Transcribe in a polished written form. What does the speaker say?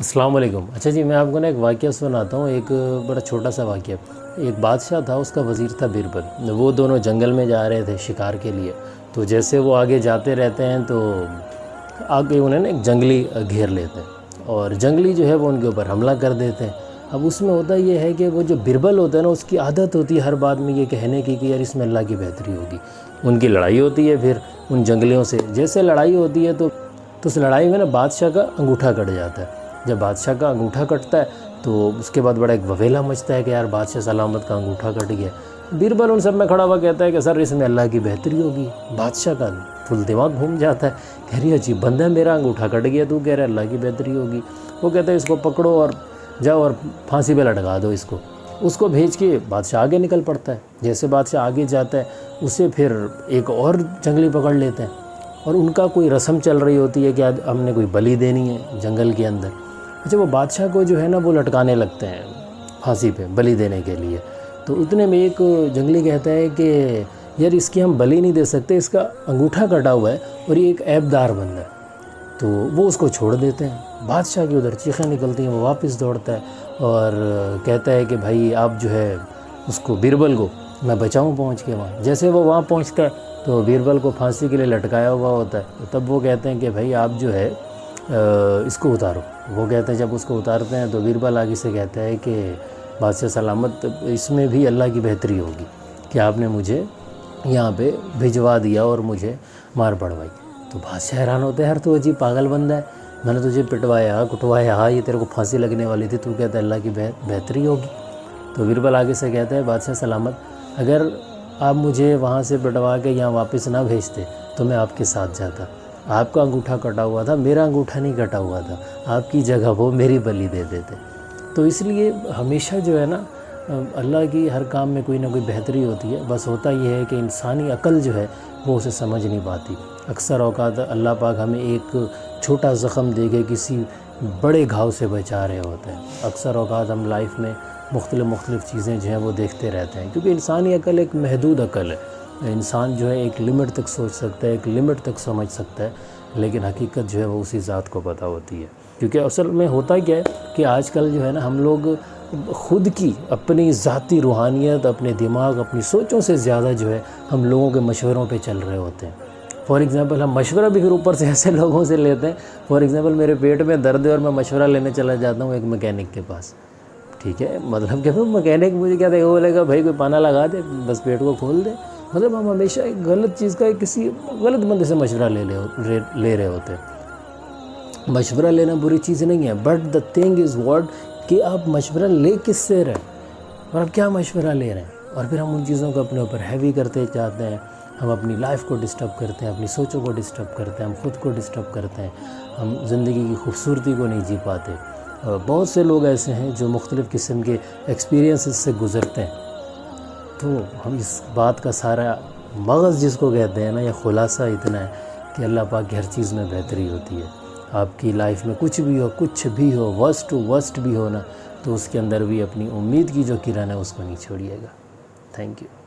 السلام علیکم۔ اچھا جی، میں آپ کو نا ایک واقعہ سناتا ہوں، ایک بڑا چھوٹا سا واقعہ۔ ایک بادشاہ تھا، اس کا وزیر تھا بربل۔ وہ دونوں جنگل میں جا رہے تھے شکار کے لیے۔ تو جیسے وہ آگے جاتے رہتے ہیں تو آگے انہیں نا ایک جنگلی گھیر لیتے ہیں، اور جنگلی جو ہے وہ ان کے اوپر حملہ کر دیتے ہیں۔ اب اس میں ہوتا یہ ہے کہ وہ جو بربل ہوتا ہے نا، اس کی عادت ہوتی ہے ہر بات میں یہ کہنے کی کہ یار اس میں اللہ کی بہتری ہوگی۔ ان کی لڑائی ہوتی ہے پھر ان جنگلیوں سے۔ جیسے لڑائی ہوتی ہے تو اس لڑائی میں نا بادشاہ کا انگوٹھا کٹ جاتا ہے۔ جب بادشاہ کا انگوٹھا کٹتا ہے تو اس کے بعد بڑا ایک وویلا مچتا ہے کہ یار بادشاہ سلامت کا انگوٹھا کٹ گیا۔ بربل ان سب میں کھڑا ہوا کہتا ہے کہ سر اس میں اللہ کی بہتری ہوگی۔ بادشاہ کا فل دماغ گھوم جاتا ہے، کہہ رہی عجیب بندہ ہے، میرا انگوٹھا کٹ گیا، تو کہہ رہا ہے اللہ کی بہتری ہوگی۔ وہ کہتا ہے اس کو پکڑو اور جاؤ اور پھانسی پہ لٹکا دو اس کو۔ اس کو بھیج کے بادشاہ آگے نکل پڑتا ہے۔ جیسے بادشاہ آگے جاتا ہے اسے پھر ایک اور جنگلی پکڑ لیتے ہیں، اور ان کا کوئی رسم چل رہی ہوتی ہے کہ آج ہم نے کوئی بلی دینی ہے جنگل کے اندر۔ اچھا، وہ بادشاہ کو جو ہے نا وہ لٹکانے لگتے ہیں پھانسی پہ بلی دینے کے لیے۔ تو اتنے میں ایک جنگلی کہتا ہے کہ یار اس کی ہم بلی نہیں دے سکتے، اس کا انگوٹھا کٹا ہوا ہے اور یہ ایک عیب دار بندہ ہے۔ تو وہ اس کو چھوڑ دیتے ہیں۔ بادشاہ کی ادھر چیخیں نکلتی ہیں، وہ واپس دوڑتا ہے اور کہتا ہے کہ بھائی آپ جو ہے اس کو بربل کو میں بچاؤں پہنچ کے وہاں۔ جیسے وہ وہاں پہنچتا ہے تو بربل کو پھانسی کے لیے لٹکایا ہوا ہوتا ہے۔ تب وہ کہتے ہیں کہ بھائی آپ جو ہے اس کو اتارو۔ وہ کہتے ہیں جب اس کو اتارتے ہیں تو بربل آگے سے کہتا ہے کہ بادشاہ سلامت اس میں بھی اللہ کی بہتری ہوگی کہ آپ نے مجھے یہاں پہ بھجوا دیا اور مجھے مار پڑوائی۔ تو بادشاہ حیران ہوتا ہے، یار تو عجیب پاگل بندہ ہے، میں نے تجھے پٹوایا کٹوایا، یہ تیرے کو پھانسی لگنے والی تھی، تو کہتا ہے اللہ کی بہتری ہوگی۔ تو بربل آگے سے کہتا ہے بادشاہ سلامت اگر آپ مجھے وہاں سے پٹوا کے یہاں واپس نہ بھیجتے تو میں آپ کے ساتھ جاتا۔ آپ کا انگوٹھا کٹا ہوا تھا، میرا انگوٹھا نہیں کٹا ہوا تھا، آپ کی جگہ وہ میری بلی دے دیتے۔ تو اس لیے ہمیشہ جو ہے نا اللہ کی ہر کام میں کوئی نہ کوئی بہتری ہوتی ہے، بس ہوتا یہ ہے کہ انسانی عقل جو ہے وہ اسے سمجھ نہیں پاتی۔ اکثر اوقات اللہ پاک ہمیں ایک چھوٹا زخم دے کے کسی بڑے گھاؤ سے بچا رہے ہوتے ہیں۔ اکثر اوقات ہم لائف میں مختلف چیزیں جو ہیں وہ دیکھتے رہتے ہیں، کیونکہ انسانی عقل ایک محدود عقل ہے۔ انسان جو ہے ایک لمٹ تک سوچ سکتا ہے، ایک لمٹ تک سمجھ سکتا ہے، لیکن حقیقت جو ہے وہ اسی ذات کو پتہ ہوتی ہے۔ کیونکہ اصل میں ہوتا کیا ہے کہ آج کل جو ہے نا ہم لوگ خود کی اپنی ذاتی روحانیت، اپنے دماغ، اپنی سوچوں سے زیادہ جو ہے ہم لوگوں کے مشوروں پہ چل رہے ہوتے ہیں۔ فار ایگزامپل ہم مشورہ بھی پھر اوپر سے ایسے لوگوں سے لیتے ہیں۔ فار ایگزامپل میرے پیٹ میں درد ہے اور میں مشورہ لینے چلا جاتا ہوں ایک میکینک کے پاس، ٹھیک ہے، مطلب کہ میکینک مجھے کہتا ہے وہ بولے گا بھائی کوئی پانا لگا دے، بس پیٹ کو کھول دے۔ مطلب ہم ہمیشہ ایک غلط چیز کا کسی غلط بندے سے مشورہ لے رہے ہوتے ہیں۔ مشورہ لینا بری چیز نہیں ہے، but the thing is what کہ آپ مشورہ لے کس سے رہے اور آپ کیا مشورہ لے رہے ہیں، اور پھر ہم ان چیزوں کو اپنے اوپر ہیوی کرتے جاتے ہیں۔ ہم اپنی لائف کو ڈسٹرب کرتے ہیں، اپنی سوچوں کو ڈسٹرب کرتے ہیں، ہم خود کو ڈسٹرب کرتے ہیں، ہم زندگی کی خوبصورتی کو نہیں جی پاتے۔ بہت سے لوگ ایسے ہیں جو مختلف قسم کے ایکسپیرینسز سے گزرتے ہیں۔ تو ہم اس بات کا سارا مغز جس کو کہتے ہیں نا، یا خلاصہ اتنا ہے کہ اللہ پاک کی ہر چیز میں بہتری ہوتی ہے۔ آپ کی لائف میں کچھ بھی ہو ورسٹ ٹو ورسٹ بھی ہو نا، تو اس کے اندر بھی اپنی امید کی جو کرن ہے اس کو نہیں چھوڑیے گا۔ Thank you.